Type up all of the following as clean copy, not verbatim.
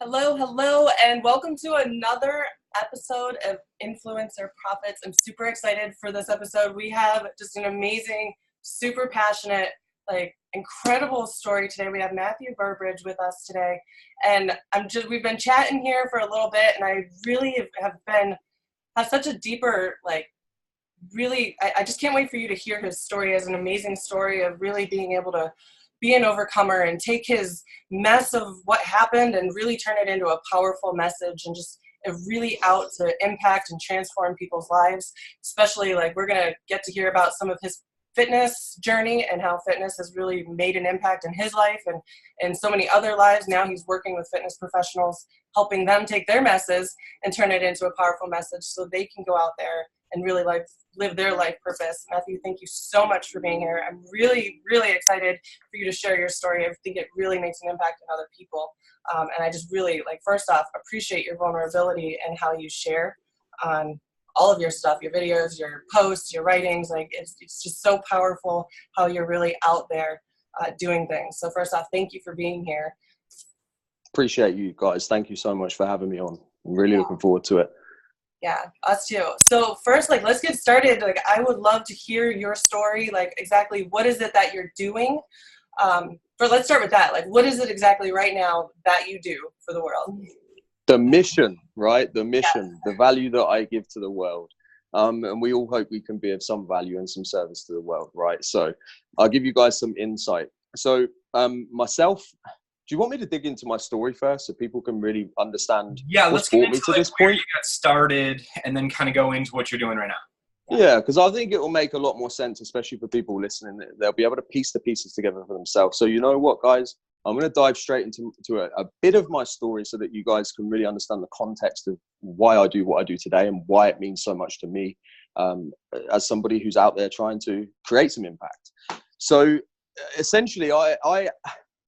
Hello, hello, and welcome to another episode of Influencer Profits. I'm super excited for this episode. We have just an amazing, super passionate, incredible story today. We have Matthew Burbridge with us today, and we've been chatting here for a little bit, and I really have such a deeper, I just can't wait for you to hear his story. As an amazing story of really being able to be an overcomer and take his mess of what happened and really turn it into a powerful message and just really out to impact and transform people's lives. Especially we're going to get to hear about some of his fitness journey and how fitness has really made an impact in his life and so many other lives. Now he's working with fitness professionals, helping them take their messes and turn it into a powerful message so they can go out there and really live their life purpose. Matthew, thank you so much for being here. I'm really, really excited for you to share your story. I think it really makes an impact on other people. And I just really, first off, appreciate your vulnerability and how you share on all of your stuff, your videos, your posts, your writings. It's just so powerful how you're really out there doing things. So first off, thank you for being here. Appreciate you guys. Thank you so much for having me on. I'm really looking forward to it. Yeah, us too. So first, let's get started. I would love to hear your story. Exactly what is it that you're doing? Let's start with that. What is it exactly right now that you do for the world? The mission, right? The mission, Yes. the value that I give to the world. And we all hope we can be of some value and some service to the world, right? So I'll give you guys some insight. So myself, do you want me to dig into my story first so people can really understand let's get brought me into to this where point? you got started and then kind of go into what you're doing right now. Yeah, because I think it will make a lot more sense, especially for people listening. They'll be able to piece the pieces together for themselves. So you know what, guys? I'm going to dive straight into a bit of my story so that you guys can really understand the context of why I do what I do today and why it means so much to me as somebody who's out there trying to create some impact. So essentially,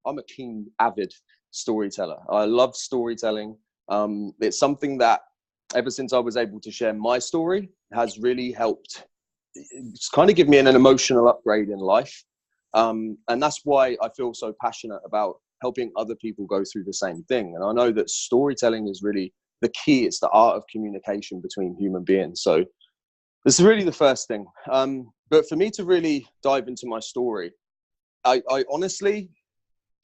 I'm a keen, avid storyteller. I love storytelling. It's something that ever since I was able to share my story has really helped kind of give me an emotional upgrade in life. And that's why I feel so passionate about helping other people go through the same thing. And I know that storytelling is really the key. It's the art of communication between human beings. So this is really the first thing. But for me to really dive into my story, I honestly,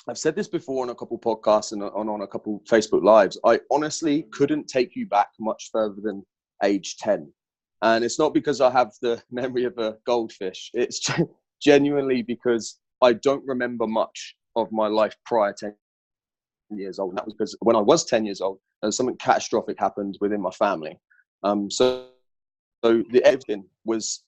I've said this before on a couple podcasts and on a couple Facebook Lives. I honestly couldn't take you back much further than age 10. And it's not because I have the memory of a goldfish. It's genuinely because I don't remember much of my life prior to 10 years old. And that was because when I was 10 years old, something catastrophic happened within my family. So the everything was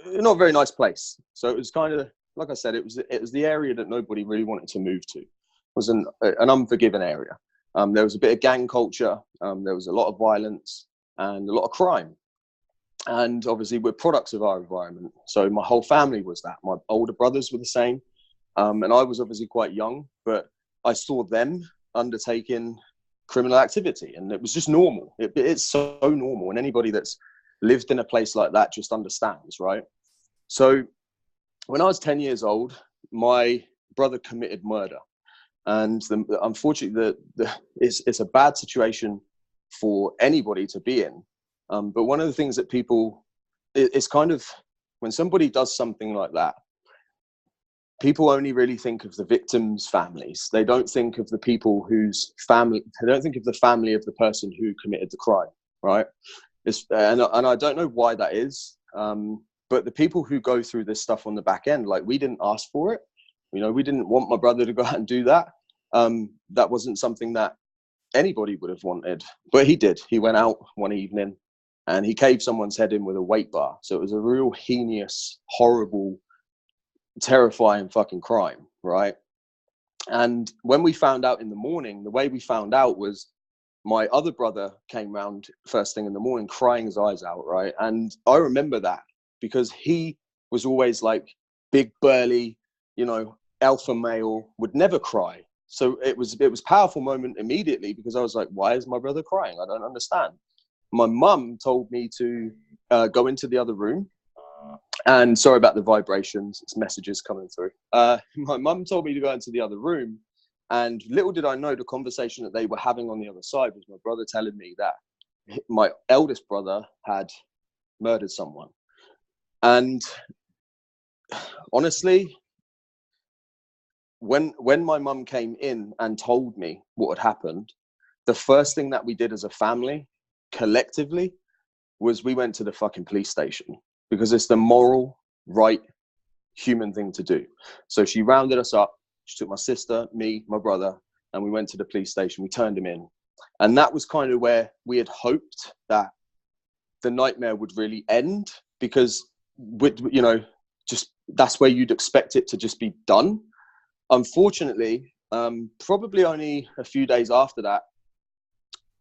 not a very nice place. So it was kind of, like I said, it was the area that nobody really wanted to move to. It was an unforgiving area. There was a bit of gang culture. There was a lot of violence and a lot of crime. And obviously we're products of our environment. So my whole family was that. My older brothers were the same. And I was obviously quite young, but I saw them undertaking criminal activity and it was just normal. It's so normal. And anybody that's lived in a place like that just understands, right? So when I was 10 years old, my brother committed murder. And unfortunately, it's a bad situation for anybody to be in. But one of the things that it's kind of, when somebody does something like that, people only really think of the victims' families. They don't think of the people they don't think of the family of the person who committed the crime, right? And I don't know why that is. But the people who go through this stuff on the back end, we didn't ask for it. We didn't want my brother to go out and do that. That wasn't something that anybody would have wanted, but he did. He went out one evening and he caved someone's head in with a weight bar. So it was a real heinous, horrible, terrifying fucking crime, right? And when we found out in the morning, the way we found out was my other brother came round first thing in the morning crying his eyes out, right? And I remember that because he was always big, burly, alpha male, would never cry. So it was a powerful moment immediately because I was like, why is my brother crying? I don't understand. My mum told me to go into the other room. And sorry about the vibrations, it's messages coming through. My mum told me to go into the other room And little did I know the conversation that they were having on the other side was my brother telling me that my eldest brother had murdered someone. And honestly, when my mum came in and told me what had happened, the first thing that we did as a family, collectively, was we went to the fucking police station, because it's the moral, right, human thing to do. So she rounded us up. She took my sister, me, my brother, and we went to the police station. We turned him in. And that was kind of where we had hoped that the nightmare would really end, because, you know, just that's where you'd expect it to just be done. Unfortunately, probably only a few days after that,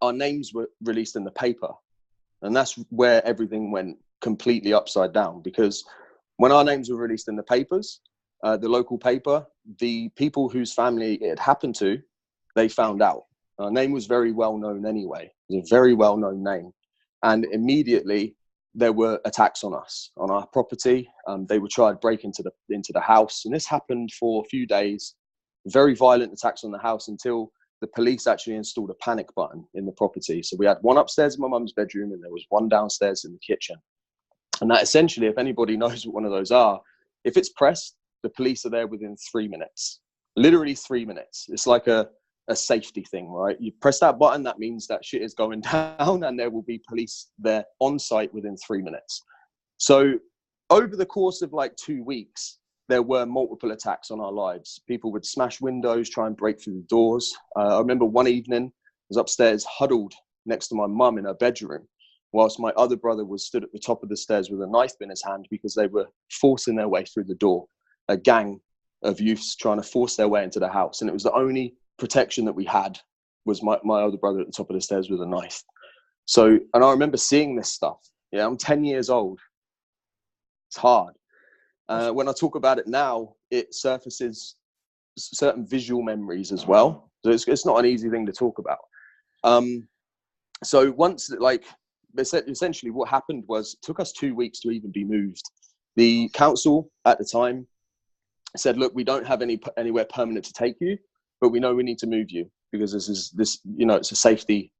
our names were released in the paper. And that's where everything went completely upside down, because when our names were released in the papers, the local paper, the people whose family it had happened to, they found out. Our name was very well known anyway. It was a very well known name. And immediately there were attacks on us, on our property. They would try to break into the house. And this happened for a few days, very violent attacks on the house, until the police actually installed a panic button in the property. So we had one upstairs in my mum's bedroom, and there was one downstairs in the kitchen. And that essentially, if anybody knows what one of those are, if it's pressed, the police are there within 3 minutes, literally 3 minutes. It's like a safety thing, right? You press that button, that means that shit is going down, and there will be police there on site within 3 minutes. So over the course of like 2 weeks, there were multiple attacks on our lives. People would smash windows, try and break through the doors. I remember one evening, I was upstairs huddled next to my mum in her bedroom, whilst my other brother was stood at the top of the stairs with a knife in his hand, because they were forcing their way through the door. A gang of youths trying to force their way into the house. And it was the only protection that we had, was my older brother at the top of the stairs with a knife. So, and I remember seeing this stuff. Yeah, I'm 10 years old. It's hard. When I talk about it now, it surfaces certain visual memories as well. So it's not an easy thing to talk about. So once, like, essentially what happened was, it took us 2 weeks to even be moved. The council at the time said, look, we don't have anywhere permanent to take you, but we know we need to move you, because this you know, it's a safety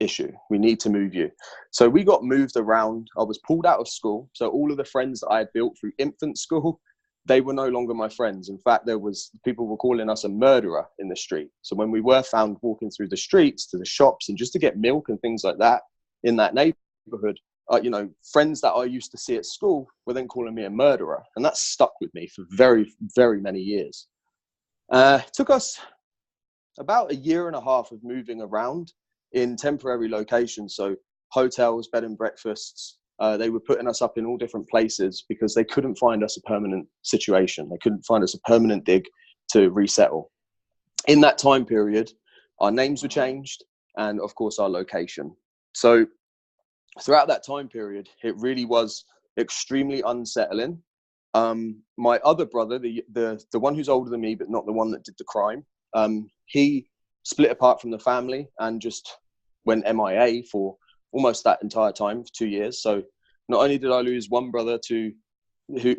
issue. We need to move you. So we got moved around. I was pulled out of school. So all of the friends that I had built through infant school, they were no longer my friends. In fact, people were calling us a murderer in the street. So when we were found walking through the streets to the shops and just to get milk and things like that in that neighborhood, you know, friends that I used to see at school were then calling me a murderer. And that stuck with me for very, very many years. It took us about 1.5 years of moving around in temporary locations. So hotels, bed and breakfasts, they were putting us up in all different places, because they couldn't find us a permanent situation. They couldn't find us a permanent dig to resettle. In that time period, our names were changed, and of course our location. So throughout that time period, it really was extremely unsettling. My other brother, the one who's older than me, but not the one that did the crime, he split apart from the family and just went MIA for almost that entire time, for 2 years. So not only did I lose one brother who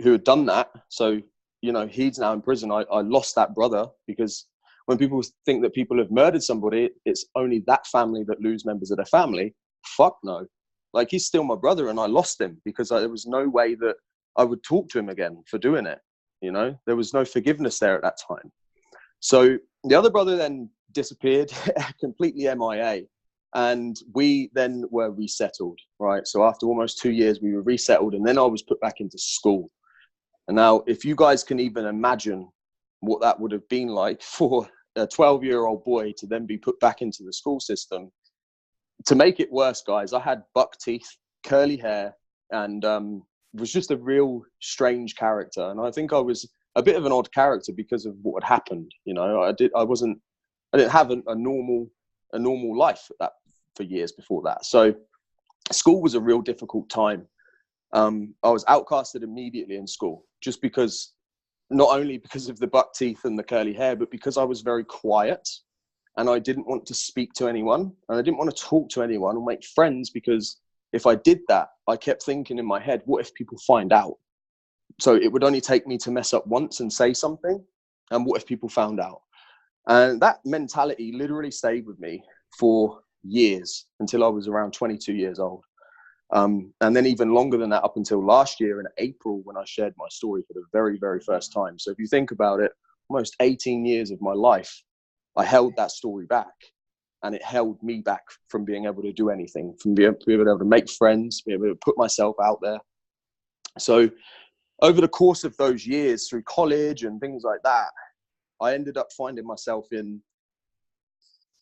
had done that, so, you know, he's now in prison. I lost that brother, because when people think that people have murdered somebody, it's only that family that lose members of their family. Fuck no. Like, he's still my brother, and I lost him because there was no way that I would talk to him again for doing it. You know, there was no forgiveness there at that time. So the other brother then disappeared, completely MIA. And we then were resettled, right? So after almost 2 years, we were resettled, and then I was put back into school. And now, if you guys can even imagine what that would have been like for a 12-year-old boy to then be put back into the school system. To make it worse, guys, I had buck teeth, curly hair, and was just a real strange character. And I think I was a bit of an odd character because of what had happened. You know, I didn't have a normal life for years before that. So school was a real difficult time. I was outcasted immediately in school, just because, not only because of the buck teeth and the curly hair, but because I was very quiet and I didn't want to speak to anyone, and I didn't want to talk to anyone or make friends, because if I did that, I kept thinking in my head, what if people find out? So it would only take me to mess up once and say something, and what if people found out? And that mentality literally stayed with me for years until I was around 22 years old. And then even longer than that, up until last year in April, when I shared my story for the very, very first time. So if you think about it, almost 18 years of my life, I held that story back, and it held me back from being able to do anything, from being able to make friends, being able to put myself out there. So over the course of those years through college and things like that, I ended up finding myself in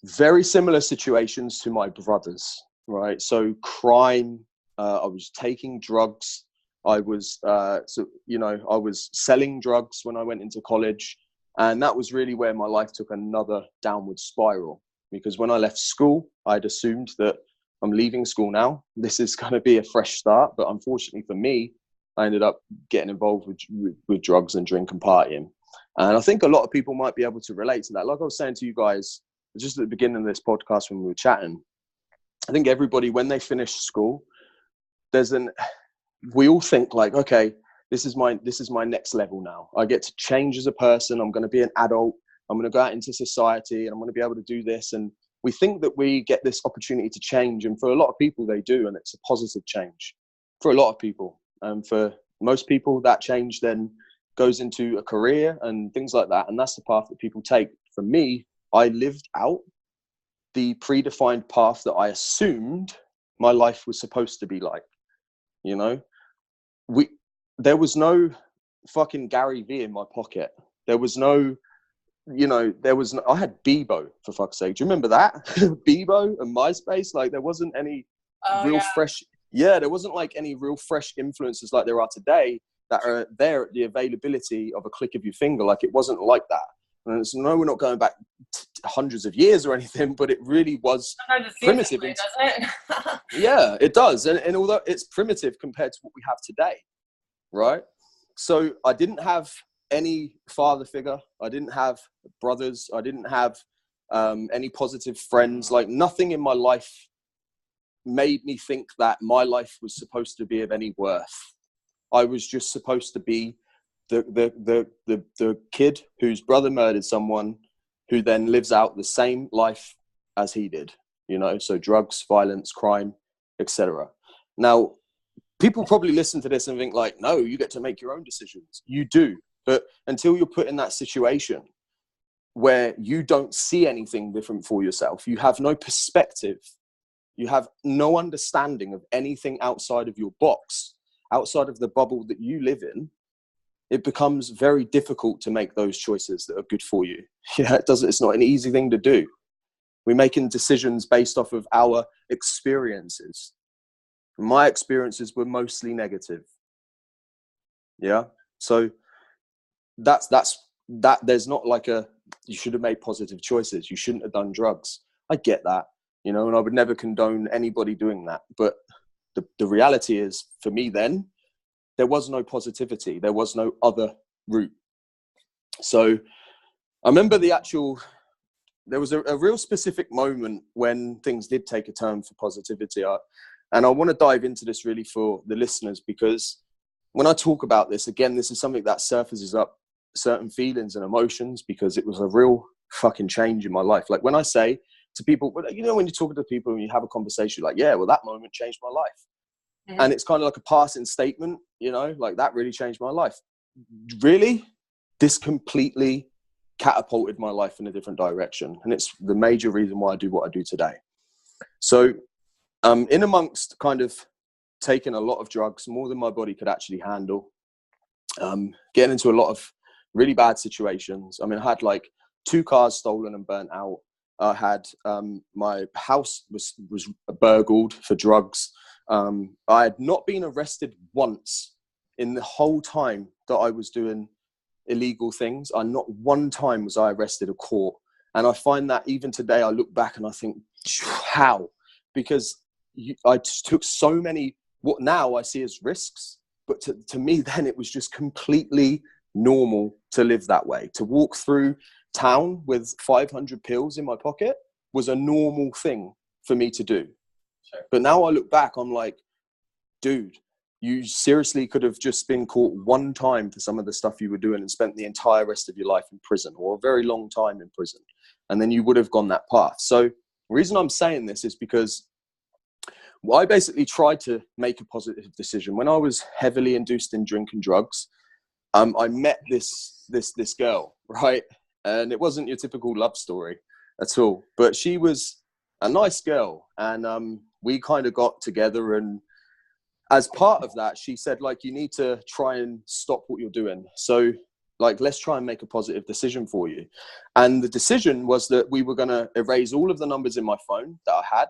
very similar situations to my brothers, right? So crime, I was taking drugs. I was, I was selling drugs when I went into college. And that was really where my life took another downward spiral. Because when I left school, I'd assumed that I'm leaving school now. This is going to be a fresh start. But unfortunately for me, I ended up getting involved with drugs and drink and partying. And I think a lot of people might be able to relate to that. Like I was saying to you guys, just at the beginning of this podcast when we were chatting, I think everybody, when they finish school, we all think like, okay, this is my next level now. I get to change as a person. I'm going to be an adult. I'm going to go out into society and I'm going to be able to do this. And we think that we get this opportunity to change. And for a lot of people, they do. And it's a positive change for a lot of people. And for most people, that change then goes into a career and things like that. And that's the path that people take. For me, I lived out the predefined path that I assumed my life was supposed to be like. You know, there was no fucking Gary V in my pocket. There was no, I had Bebo, for fuck's sake. Do you remember that? Bebo and MySpace? Like, there wasn't any fresh, there wasn't like any real fresh influences like there are today that are there at the availability of a click of your finger. Like, it wasn't like that. And it's, no, we're not going back hundreds of years or anything, but it really was primitive. Doesn't it? Yeah, it does. And although it's primitive compared to what we have today, right? So I didn't have any father figure. I didn't have brothers. I didn't have any positive friends. Like, nothing in my life made me think that my life was supposed to be of any worth. I was just supposed to be the kid whose brother murdered someone, who then lives out the same life as he did, so drugs, violence, crime, etc. Now, people probably listen to this and think like, no, you get to make your own decisions. You do. But until you're put in that situation where you don't see anything different for yourself, you have no perspective, you have no understanding of anything outside of your box, outside of the bubble that you live in, it becomes very difficult to make those choices that are good for you. It's not an easy thing to do. We're making decisions based off of our experiences. My experiences were mostly negative. Yeah. So that's that. There's not like you should have made positive choices. You shouldn't have done drugs. I get that, and I would never condone anybody doing that. But the reality is, for me then, there was no positivity. There was no other route. So I remember there was a real specific moment when things did take a turn for positivity. And I want to dive into this really for the listeners, because when I talk about this, again, this is something that surfaces up certain feelings and emotions, because it was a real fucking change in my life. Like, when I say to people, when you're talking to people and you have a conversation, like, yeah, well, that moment changed my life. Mm-hmm. And it's kind of like a passing statement, like, that really changed my life. Really? This completely catapulted my life in a different direction. And it's the major reason why I do what I do today. So in amongst kind of taking a lot of drugs, more than my body could actually handle, getting into a lot of really bad situations. I mean, I had like 2 cars stolen and burnt out. I had my house was burgled for drugs. I had not been arrested once in the whole time that I was doing illegal things. Not one time was I arrested or caught. And I find that even today, I look back and I think, how? Because I just took so many, what now I see as risks. But to me, then it was just completely normal to live that way. To walk through town with 500 pills in my pocket was a normal thing for me to do. Sure. But now I look back, I'm like, dude, you seriously could have just been caught one time for some of the stuff you were doing and spent the entire rest of your life in prison, or a very long time in prison. And then you would have gone that path. So the reason I'm saying this is because I basically tried to make a positive decision. When I was heavily induced in drink and drugs, I met this girl, right? And it wasn't your typical love story at all, but she was a nice girl. And we kind of got together, and as part of that, she said, like, you need to try and stop what you're doing. So, like, let's try and make a positive decision for you. And the decision was that we were going to erase all of the numbers in my phone that I had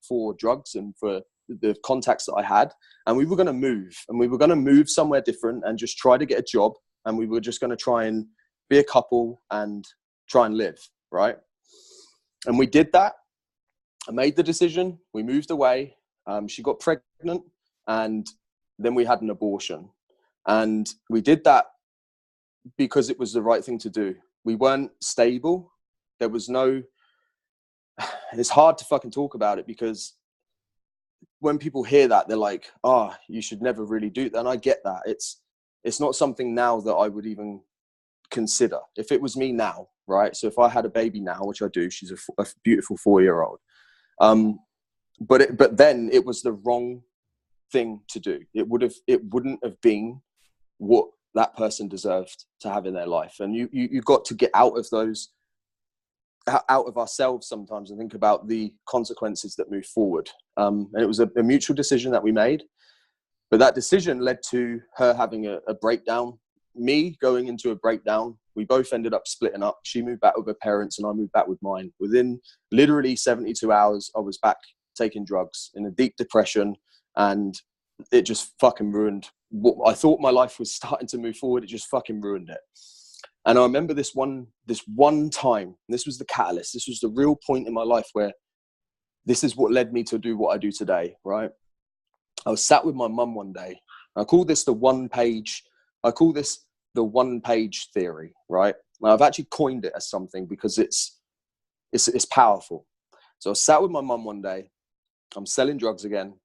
for drugs and for the contacts that I had. And we were going to move, and we were going to move somewhere different and just try to get a job. And we were just going to try and be a couple and try and live, right? And we did that. I made the decision. We moved away. She got pregnant. And then we had an abortion. And we did that because it was the right thing to do. We weren't stable. There was no, it's hard to fucking talk about it, because when people hear that, they're like, oh, you should never really do that. And I get that. It's not something now that I would even consider. If it was me now, right? So if I had a baby now, which I do, she's a beautiful 4-year-old. But then it was the wrong thing to do. It wouldn't have been what that person deserved to have in their life. And you got to get out of ourselves sometimes and think about the consequences that move forward. And it was a mutual decision that we made, but that decision led to her having a breakdown, me going into a breakdown. We both ended up splitting up. She moved back with her parents and I moved back with mine. Within literally 72 hours, I was back taking drugs, in a deep depression. And it just fucking ruined what I thought my life was starting to move forward. It just fucking ruined it. And I remember this one time, this was the catalyst. This was the real point in my life where this is what led me to do what I do today, right? I was sat with my mum one day. I call this the one page theory, right? Now, I've actually coined it as something because it's powerful. So I sat with my mum one day. I'm selling drugs again.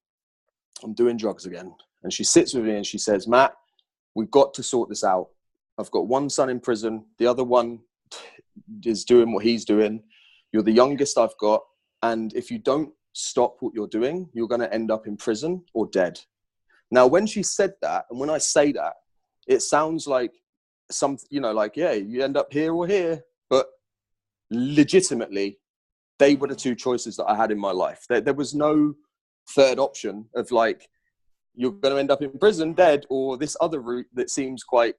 I'm doing drugs again. And she sits with me and she says, Matt, we've got to sort this out. I've got one son in prison. The other one is doing what he's doing. You're the youngest I've got. And if you don't stop what you're doing, you're going to end up in prison or dead. Now, when she said that, and when I say that, it sounds like like, yeah, you end up here or here. But legitimately, they were the two choices that I had in my life. There was no third option of like, you're going to end up in prison dead, or this other route that seems quite,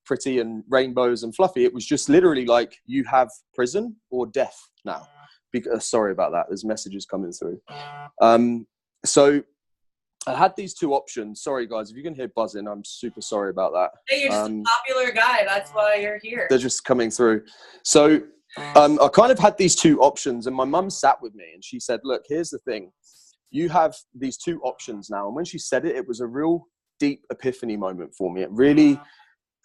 pretty and rainbows and fluffy. It was just literally like, you have prison or death now. Sorry about that. There's messages coming through. So I had these two options. Sorry guys, if you can hear buzzing, I'm super sorry about that. Hey, you're just a popular guy. That's why you're here. They're just coming through. So I kind of had these two options, and my mum sat with me and she said, look, here's the thing. You have these two options now. And when she said it, it was a real deep epiphany moment for me. It really,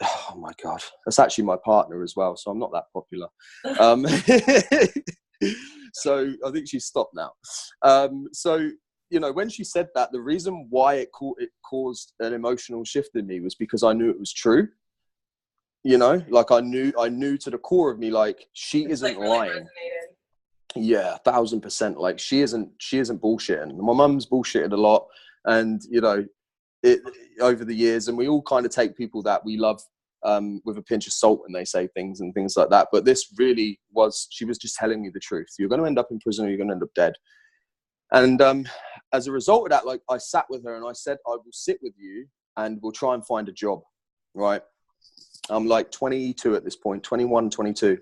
oh my God, that's actually my partner as well. So I'm not that popular. So I think she's stopped now. So, when she said that, the reason why it caused an emotional shift in me was because I knew it was true. Like I knew to the core of me, like, she isn't really lying. Resonated. Yeah, 1000%. Like she isn't bullshitting. My mum's bullshitted a lot, and it over the years, and we all kind of take people that we love with a pinch of salt when they say things and things like that. But this really was, she was just telling me the truth. You're going to end up in prison or you're going to end up dead. And as a result of that, like, I sat with her and I said, I will sit with you and we'll try and find a job, right? I'm like 22 at this point, 21, 22.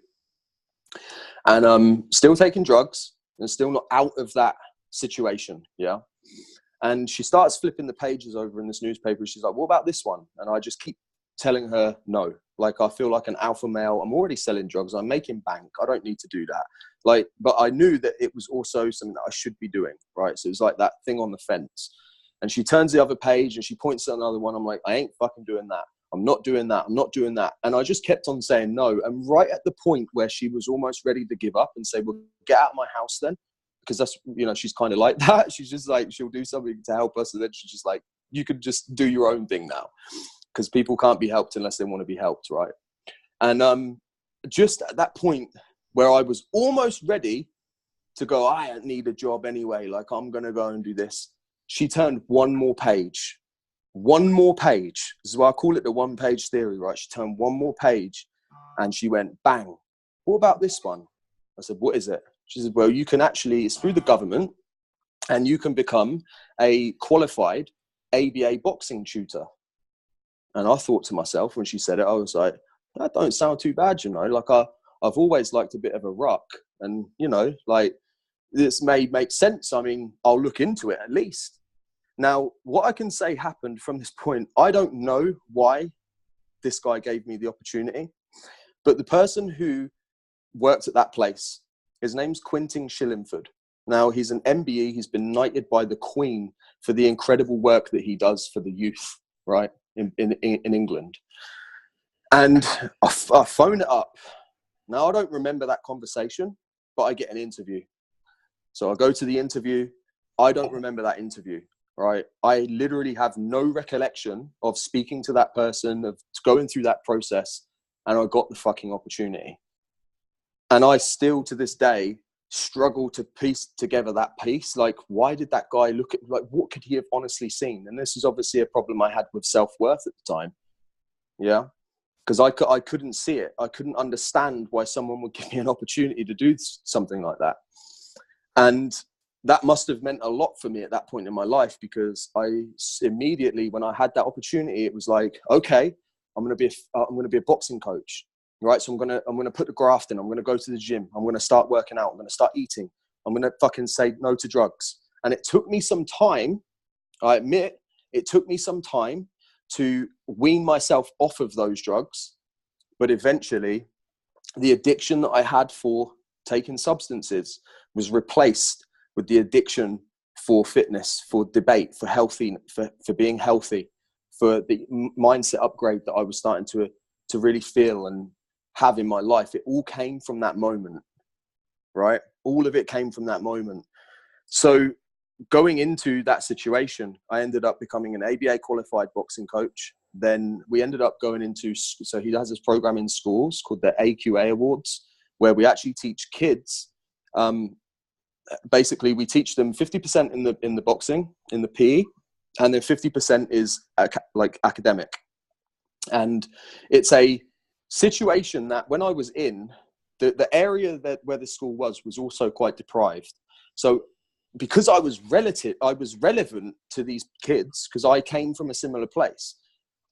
And I'm still taking drugs and still not out of that situation, yeah? And she starts flipping the pages over in this newspaper. She's like, what about this one? And I just keep telling her no. Like, I feel like an alpha male. I'm already selling drugs. I'm making bank. I don't need to do that. Like, but I knew that it was also something that I should be doing, right? So it was like that thing on the fence. And she turns the other page and she points at another one. I'm like, I ain't fucking doing that. I'm not doing that. I'm not doing that. And I just kept on saying no. And right at the point where she was almost ready to give up and say, well, get out of my house then. Because that's, she's kind of like that. She's just like, she'll do something to help us. And then she's just like, you could just do your own thing now, because people can't be helped unless they want to be helped, right? And just at that point where I was almost ready to go, I don't need a job anyway, like I'm going to go and do this, she turned one more page. This is why I call it the one-page theory, right? She turned one more page and she went, bang, what about this one? I said, what is it? She said, well, you can actually, it's through the government, and you can become a qualified ABA boxing tutor. And I thought to myself when she said it, I was like, that don't sound too bad, you know, like I've always liked a bit of a ruck, and, you know, like this may make sense. I mean, I'll look into it at least. Now, what I can say happened from this point, I don't know why this guy gave me the opportunity, but the person who worked at that place, his name's Quintin Shillingford. Now, he's an MBE. He's been knighted by the Queen for the incredible work that he does for the youth, right, in England. And I phone it up. Now, I don't remember that conversation, but I get an interview. So I go to the interview. I don't remember that interview, right? I literally have no recollection of speaking to that person, of going through that process, and I got the fucking opportunity. And I still, to this day, struggle to piece together that piece. Like, why did that guy look at, like, what could he have honestly seen? And this is obviously a problem I had with self-worth at the time. Yeah. Because I couldn't see it. I couldn't understand why someone would give me an opportunity to do something like that. And that must have meant a lot for me at that point in my life, because I immediately, when I had that opportunity, it was like, okay, I'm going to be a boxing coach. Right. So I'm going to put the graft in. I'm going to go to the gym. I'm going to start working out. I'm going to start eating. I'm going to fucking say no to drugs. And it took me some time. I admit it took me some time to wean myself off of those drugs. But eventually the addiction that I had for taking substances was replaced with the addiction for fitness, for debate, for healthy, for being healthy, for the mindset upgrade that I was starting to really feel and have in my life. It all came from that moment, right? All of it came from that moment. So going into that situation, I ended up becoming an ABA qualified boxing coach. Then we ended up going into, so he has this program in schools called the AQA Awards, where we actually teach kids. Basically, we teach them 50% in the boxing, in the PE, and then 50% is like academic. And it's a situation that when I was in the area where the school was also quite deprived. So because I was relevant to these kids, because I came from a similar place,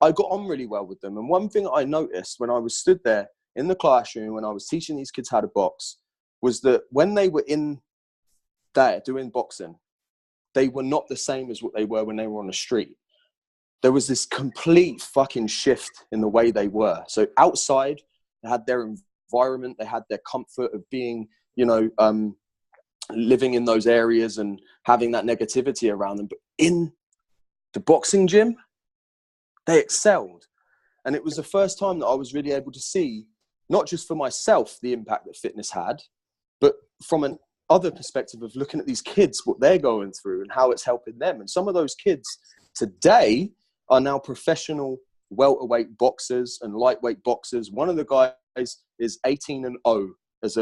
I got on really well with them. And one thing I noticed when I was stood there in the classroom, when I was teaching these kids how to box, was that when they were in there doing boxing, they were not the same as what they were when they were on the street. There was this complete fucking shift in the way they were. So outside, they had their environment, they had their comfort of being, you know, living in those areas and having that negativity around them. But in the boxing gym, they excelled. And it was the first time that I was really able to see, not just for myself, the impact that fitness had, but from an other perspective of looking at these kids, what they're going through and how it's helping them. And some of those kids today are now professional welterweight boxers and lightweight boxers. One of the guys is 18-0 as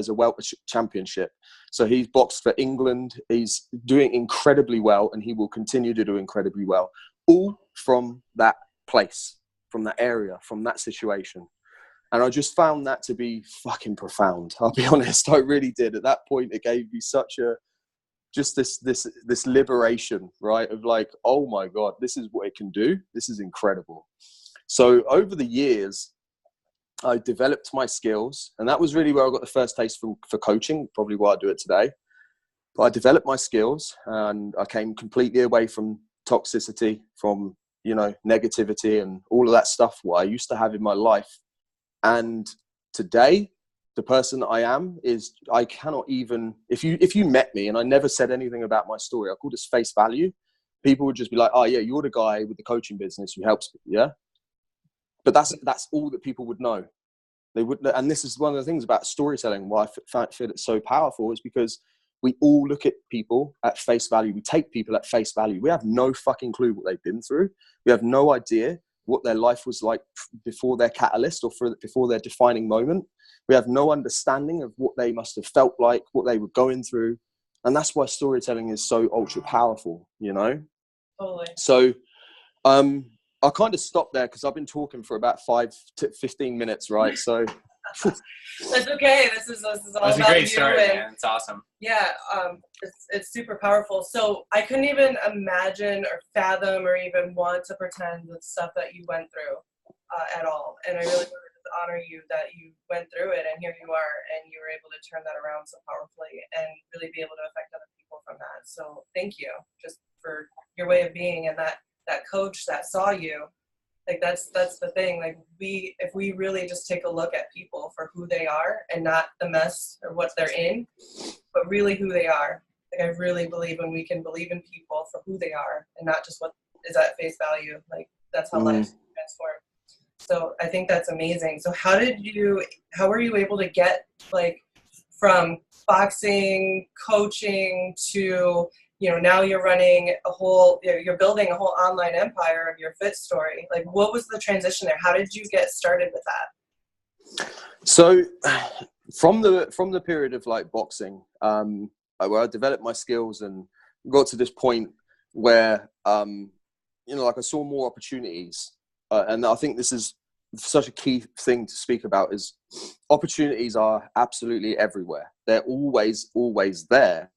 a welter championship. So he's boxed for England. He's doing incredibly well, and he will continue to do incredibly well. All from that place, from that area, from that situation. And I just found that to be fucking profound. I'll be honest, I really did. At that point, it gave me such a, just this liberation, right? Of like, oh my God, this is what it can do. This is incredible. So over the years, I developed my skills, and that was really where I got the first taste for coaching, probably why I do it today. But I developed my skills, and I came completely away from toxicity, from, you know, negativity and all of that stuff what I used to have in my life. And today, the person that I am is, I cannot even, if you met me and I never said anything about my story, I call this face value. People would just be like, oh yeah, you're the guy with the coaching business who helps people, yeah? But that's all that people would know. They would, and this is one of the things about storytelling, why I feel it's so powerful, is because we all look at people at face value. We take people at face value. We have no fucking clue what they've been through. We have no idea what their life was like before their catalyst or before their defining moment. We have no understanding of what they must have felt like, what they were going through. And that's why storytelling is so ultra powerful, you know? Totally. So I kind of stopped there because I've been talking for about 5 to 15 minutes, right? So that's okay. This is all That's about a great you. story, And man. It's awesome. yeah, it's super powerful. So I couldn't even imagine or fathom or even want to pretend the stuff that you went through at all. And I really want to honor you that you went through it, and here you are, and you were able to turn that around so powerfully and really be able to affect other people from that. So thank you just for your way of being, and that coach that saw you. Like that's the thing. Like if we really just take a look at people for who they are and not the mess or what they're in, but really who they are. Like I really believe when we can believe in people for who they are and not just what is at face value. Like that's how life is transformed. So I think that's amazing. So how were you able to get like from boxing, coaching to, you know, now you're running you're building a whole online empire of your Fit Story. Like what was the transition there? How did you get started with that? So from the period of like boxing, where I developed my skills and got to this point where, you know, like I saw more opportunities. And I think this is such a key thing to speak about is opportunities are absolutely everywhere. They're always there.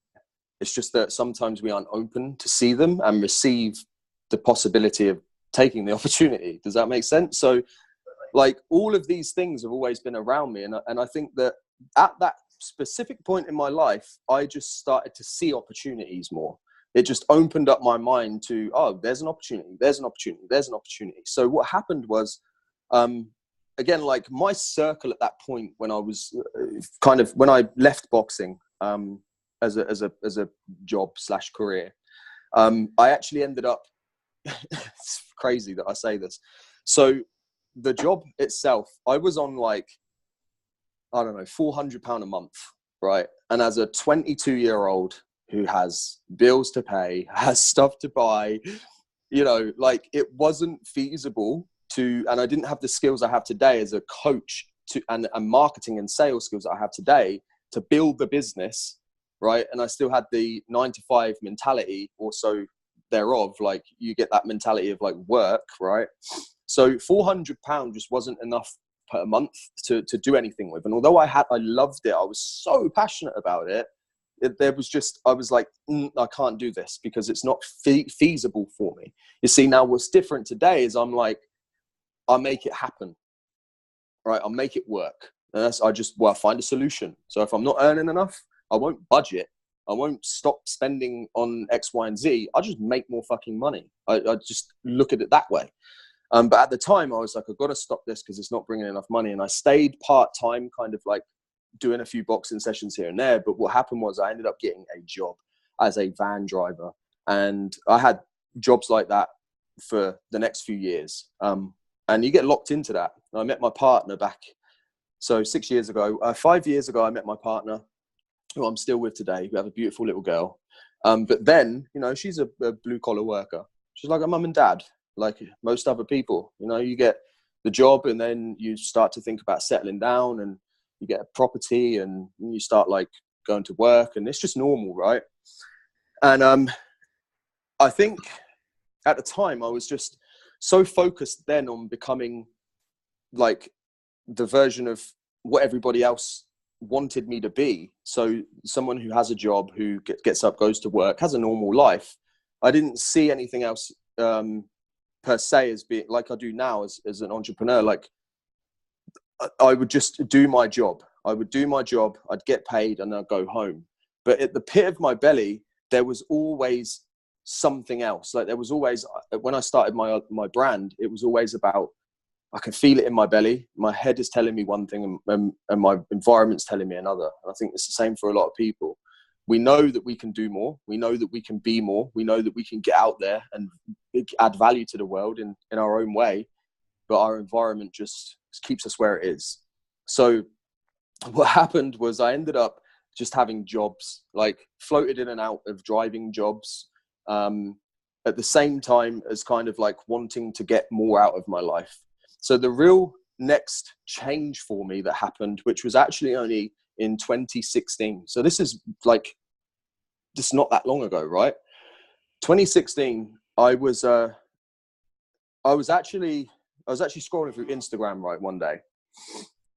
It's just that sometimes we aren't open to see them and receive the possibility of taking the opportunity. Does that make sense? So like all of these things have always been around me. And I think that at that specific point in my life, I just started to see opportunities more. It just opened up my mind to, oh, there's an opportunity, there's an opportunity, there's an opportunity. So what happened was, again, like my circle at that point when I was when I left boxing as a job / career, I actually ended up, it's crazy that I say this. So the job itself, I was on like, I don't know, £400 a month, right? And as a 22-year-old who has bills to pay, has stuff to buy, you know, like it wasn't feasible to, and I didn't have the skills I have today as a coach and marketing and sales skills that I have today to build the business, right? And I still had the 9-to-5 mentality also thereof, like you get that mentality of like work, right? So £400 just wasn't enough per month to do anything with. And although I loved it, I was so passionate about it. I was like, I can't do this because it's not feasible for me. You see, now what's different today is I'm like, I'll make it happen, right? I'll make it work. And I find a solution. So if I'm not earning enough, I won't budget. I won't stop spending on X, Y, and Z. I just make more fucking money. I just look at it that way. But at the time I was like, I've got to stop this because it's not bringing enough money. And I stayed part-time, kind of like doing a few boxing sessions here and there. But what happened was I ended up getting a job as a van driver. And I had jobs like that for the next few years. And you get locked into that. I met my partner back. So 5 years ago, I met my partner, who I'm still with today. We have a beautiful little girl. But then, you know, she's a blue collar worker. She's like a mum and dad, like most other people. You know, you get the job and then you start to think about settling down and you get a property and you start like going to work and it's just normal, right? And I think at the time I was just so focused then on becoming like the version of what everybody else wanted me to be. So someone who has a job, who gets up, goes to work, has a normal life. I didn't see anything else per se as being like I do now as an entrepreneur. Like I would just do my job. I'd get paid and I'd go home. But at the pit of my belly, there was always something else. Like there was always, when I started my brand, it was always about, I can feel it in my belly. My head is telling me one thing and my environment's telling me another. And I think it's the same for a lot of people. We know that we can do more. We know that we can be more. We know that we can get out there and add value to the world in our own way. But our environment just keeps us where it is. So what happened was I ended up just having jobs, like floated in and out of driving jobs, at the same time as kind of like wanting to get more out of my life. So the real next change for me that happened, which was actually only in 2016. So this is like, just not that long ago, right? 2016, I was actually scrolling through Instagram, right, one day.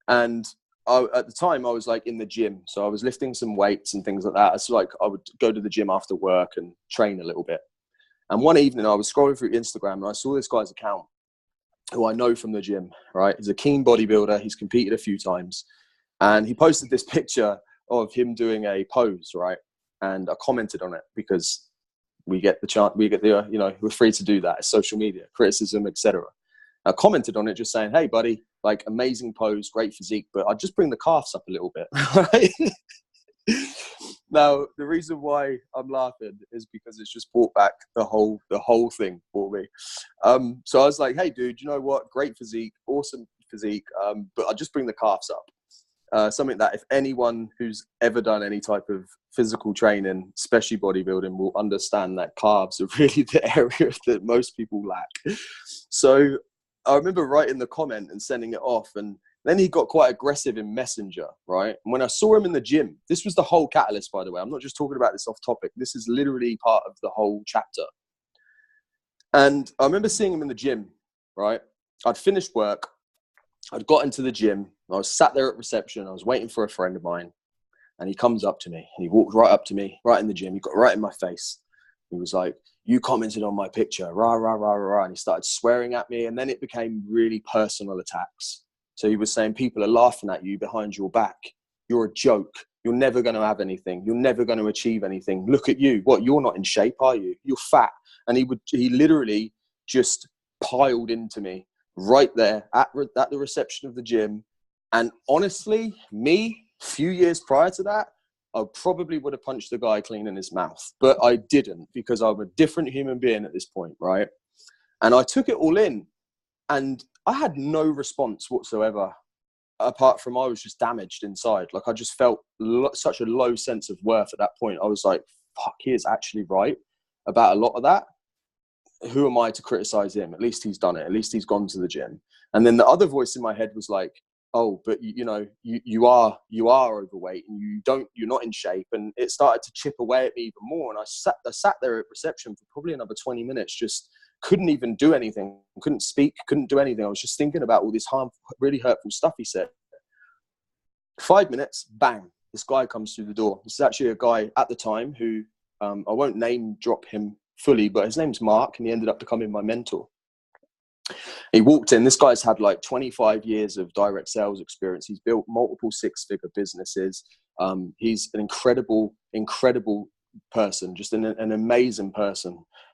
And at the time I was like in the gym. So I was lifting some weights and things like that. It's like I would go to the gym after work and train a little bit. And one evening I was scrolling through Instagram and I saw this guy's account who I know from the gym, right? He's a keen bodybuilder. He's competed a few times. And he posted this picture of him doing a pose, right? And I commented on it because we get the chance, we're free to do that. It's social media, criticism, etc. I commented on it just saying, hey, buddy, like amazing pose, great physique, but I'd just bring the calves up a little bit, right? Now, the reason why I'm laughing is because it's just brought back the whole thing for me. So I was like, hey, dude, you know what? Great physique, awesome physique, but I'll just bring the calves up. Something that if anyone who's ever done any type of physical training, especially bodybuilding, will understand that calves are really the area that most people lack. So I remember writing the comment and sending it off, and then he got quite aggressive in Messenger, right? And when I saw him in the gym, this was the whole catalyst, by the way. I'm not just talking about this off topic. This is literally part of the whole chapter. And I remember seeing him in the gym, right? I'd finished work. I'd got into the gym. I was sat there at reception. I was waiting for a friend of mine. And he comes up to me. And he walked right up to me, right in the gym. He got right in my face. He was like, you commented on my picture, rah, rah, rah, rah, rah. And he started swearing at me. And then it became really personal attacks. So he was saying, people are laughing at you behind your back. You're a joke. You're never going to have anything. You're never going to achieve anything. Look at you. What, you're not in shape, are you? You're fat. And he literally just piled into me right there at the reception of the gym. And honestly, a few years prior to that, I probably would have punched the guy clean in his mouth. But I didn't, because I'm a different human being at this point, right? And I took it all in. And I had no response whatsoever, apart from I was just damaged inside. Like I just felt such a low sense of worth at that point. I was like, fuck, he is actually right about a lot of that. Who am I to criticize him? At least he's done it. At least he's gone to the gym. And then the other voice in my head was like, oh, but you are overweight and you're not in shape. And it started to chip away at me even more. And I sat there at reception for probably another 20 minutes, just couldn't even do anything, couldn't speak, couldn't do anything. I was just thinking about all this really hurtful stuff he said. 5 minutes, bang, this guy comes through the door. This is actually a guy at the time who, I won't name drop him fully, but his name's Mark, and he ended up becoming my mentor. He walked in. This guy's had like 25 years of direct sales experience. He's built multiple six-figure businesses. He's an incredible person, just an amazing person.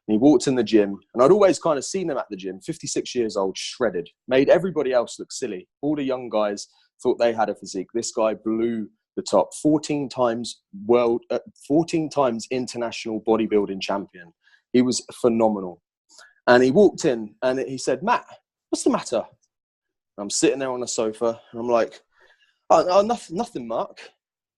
And he walked in the gym, and I'd always kind of seen him at the gym, 56 years old, shredded, made everybody else look silly. All the young guys thought they had a physique. This guy blew the top, 14 times international bodybuilding champion. He was phenomenal. And he walked in and he said, Matt, what's the matter? I'm sitting there on the sofa and I'm like, oh nothing, Mark.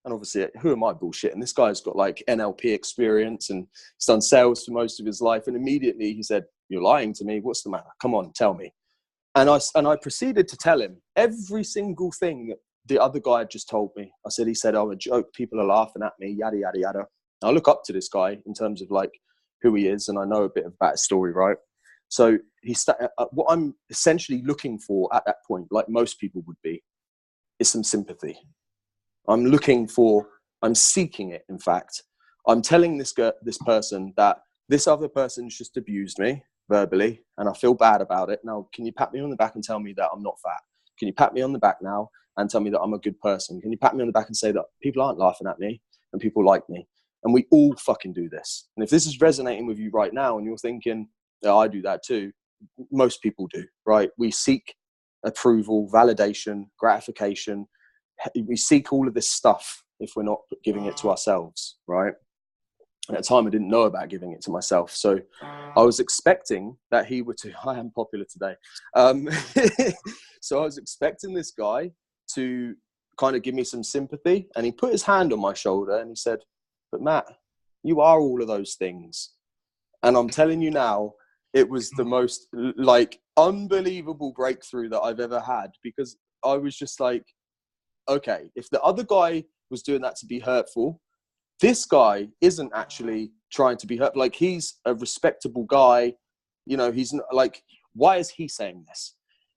And obviously, who am I bullshitting? This guy's got like NLP experience and he's done sales for most of his life. And immediately he said, you're lying to me. What's the matter? Come on, tell me. And I proceeded to tell him every single thing that the other guy had just told me. He said, I'm a joke. People are laughing at me, yada, yada, yada. And I look up to this guy in terms of like who he is. And I know a bit about his story, right? So what I'm essentially looking for at that point, like most people would be, is some sympathy. I'm seeking it, in fact. I'm telling this person that this other person's just abused me verbally, and I feel bad about it. Now, can you pat me on the back and tell me that I'm not fat? Can you pat me on the back now and tell me that I'm a good person? Can you pat me on the back and say that people aren't laughing at me and people like me? And we all fucking do this. And if this is resonating with you right now and you're thinking, yeah, I do that too, most people do, right? We seek approval, validation, gratification. We seek all of this stuff if we're not giving it to ourselves, right? At the time, I didn't know about giving it to myself. So I was expecting that he would I am popular today. So I was expecting this guy to kind of give me some sympathy. And he put his hand on my shoulder and he said, but Matt, you are all of those things. And I'm telling you now, it was the most like unbelievable breakthrough that I've ever had, because I was just like, okay, if the other guy was doing that to be hurtful, this guy isn't actually trying to be hurt. Like, he's a respectable guy. You know, he's not, like, why is he saying this?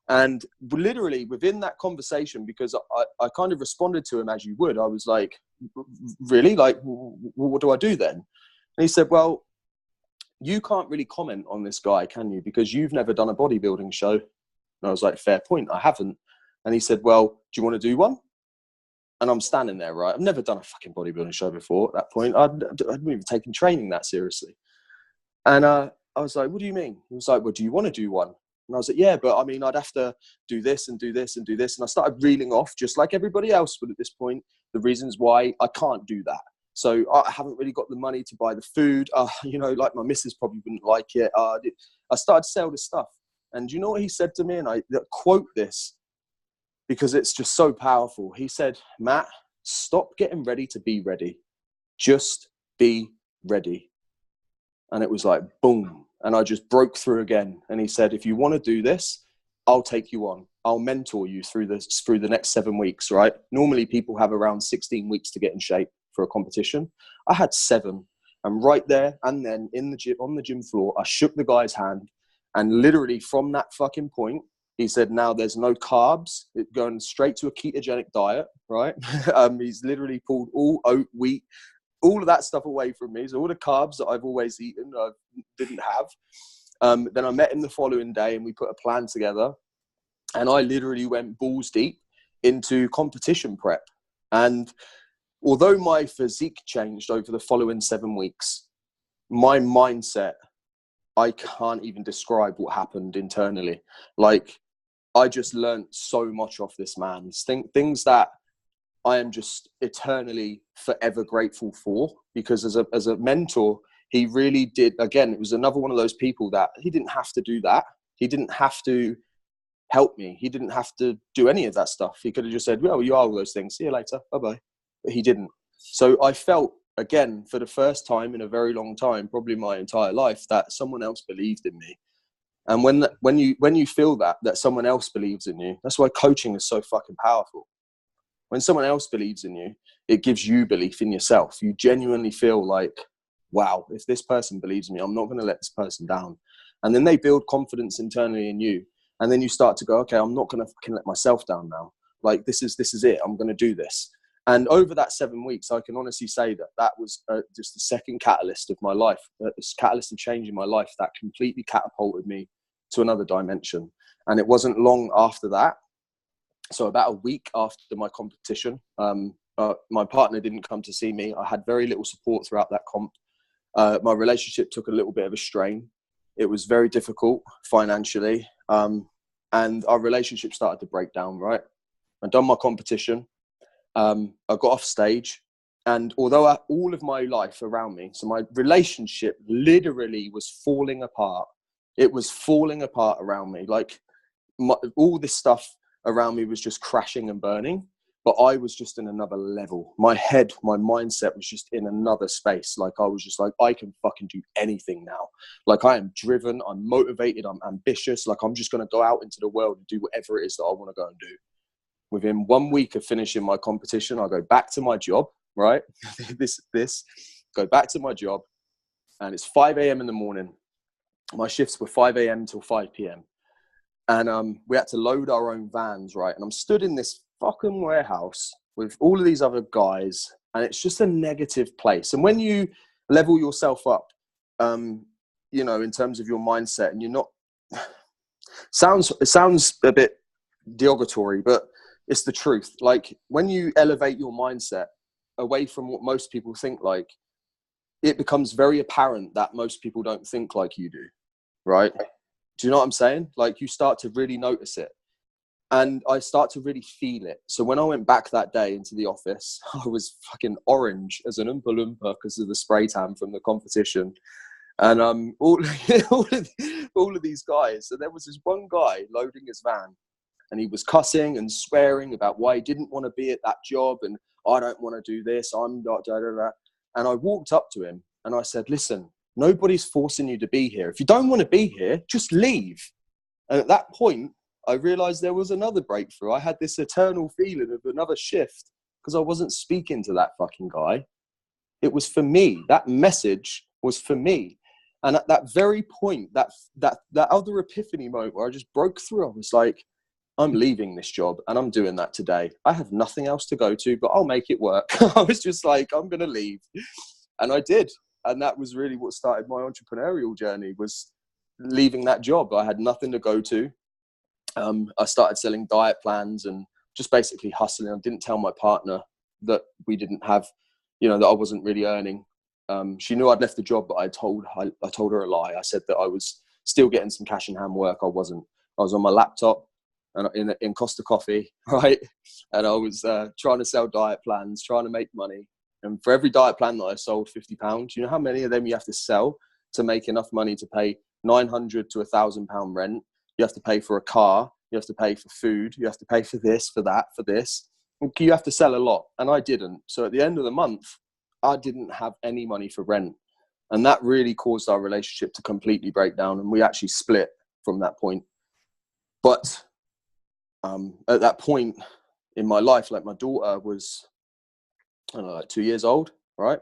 And literally within that conversation, because I kind of responded to him as you would, I was like, really? Like, what do I do then? And he said, well, you can't really comment on this guy, can you? Because you've never done a bodybuilding show. And I was like, fair point, I haven't. And he said, well, do you want to do one? And I'm standing there, right? I've never done a fucking bodybuilding show before at that point. I'd even taken training that seriously. And I was like, what do you mean? He was like, well, do you want to do one? And I was like, yeah, but I mean, I'd have to do this and do this and do this. And I started reeling off, just like everybody else would at this point, the reasons why I can't do that. So I haven't really got the money to buy the food. You know, like my missus probably wouldn't like it. I started to say all this stuff. And you know what he said to me? And I quote this because it's just so powerful. He said, Matt, stop getting ready to be ready. Just be ready. And it was like, boom. And I just broke through again. And he said, if you want to do this, I'll take you on. I'll mentor you through the next 7 weeks, right? Normally people have around 16 weeks to get in shape for a competition. I had 7. And right there and then in the gym, on the gym floor, I shook the guy's hand. And literally from that fucking point, he said, now there's no carbs, it's going straight to a ketogenic diet, right? He's literally pulled all oat, wheat, all of that stuff away from me. So all the carbs that I've always eaten, I didn't have. Then I met him the following day and we put a plan together. And I literally went balls deep into competition prep. And although my physique changed over the following 7 weeks, my mindset, I can't even describe what happened internally. Like, I just learned so much off this man. Things that I am just eternally forever grateful for, because as a mentor, he really did. Again, it was another one of those people that he didn't have to do that. He didn't have to help me. He didn't have to do any of that stuff. He could have just said, well, you are all those things. See you later. Bye-bye. But he didn't. So I felt, again, for the first time in a very long time, probably my entire life, that someone else believed in me. And when you feel that someone else believes in you, that's why coaching is so fucking powerful. When someone else believes in you, it gives you belief in yourself. You genuinely feel like, wow, if this person believes in me, I'm not going to let this person down. And then they build confidence internally in you. And then you start to go, okay, I'm not going to fucking let myself down now. Like, this is it. I'm going to do this. And over that 7 weeks, I can honestly say that was just the second catalyst of my life, this catalyst of change in my life that completely catapulted me to another dimension. And it wasn't long after that. So about a week after my competition, my partner didn't come to see me. I had very little support throughout that comp. My relationship took a little bit of a strain. It was very difficult financially. And our relationship started to break down, right? I'd done my competition. I got off stage. And although all of my life around me, so my relationship literally was falling apart. It was falling apart around me. Like, all this stuff around me was just crashing and burning, but I was just in another level. My head, my mindset was just in another space. Like, I was just like, I can fucking do anything now. Like, I am driven, I'm motivated, I'm ambitious. Like, I'm just going to go out into the world and do whatever it is that I want to go and do. Within 1 week of finishing my competition, I go back to my job, right? Go back to my job, and it's 5 a.m. in the morning. My shifts were 5 a.m. till 5 p.m. And we had to load our own vans, right? And I'm stood in this fucking warehouse with all of these other guys, and it's just a negative place. And when you level yourself up, you know, in terms of your mindset, and you're not, it sounds a bit derogatory, but it's the truth. Like, when you elevate your mindset away from what most people think like, it becomes very apparent that most people don't think like you do, right? Do you know what I'm saying? Like, you start to really notice it. And I start to really feel it. So when I went back that day into the office, I was fucking orange as an Oompa Loompa because of the spray tan from the competition. And all of these guys. So there was this one guy loading his van, and he was cussing and swearing about why he didn't want to be at that job, and I don't want to do this, I'm not, da, da, da. And I walked up to him and I said, listen, nobody's forcing you to be here. If you don't want to be here, just leave. And at that point, I realized there was another breakthrough. I had this eternal feeling of another shift because I wasn't speaking to that fucking guy. It was for me. That message was for me. And at that very point, that other epiphany moment where I just broke through, I was like, I'm leaving this job and I'm doing that today. I have nothing else to go to, but I'll make it work. I was just like, I'm going to leave. And I did. And that was really what started my entrepreneurial journey, was leaving that job. I had nothing to go to. I started selling diet plans and just basically hustling. I didn't tell my partner that we didn't have, that I wasn't really earning. She knew I'd left the job, but I told her a lie. I said that I was still getting some cash in hand work. I wasn't. I was on my laptop and in Costa Coffee, right? And I was trying to sell diet plans, trying to make money. And for every diet plan that I sold, £50, you know how many of them you have to sell to make enough money to pay £900 to £1,000 rent? You have to pay for a car. You have to pay for food. You have to pay for this, for that, for this. You have to sell a lot. And I didn't. So at the end of the month, I didn't have any money for rent. And that really caused our relationship to completely break down. And we actually split from that point. But at that point in my life, like, my daughter was, I don't know, like 2 years old, right?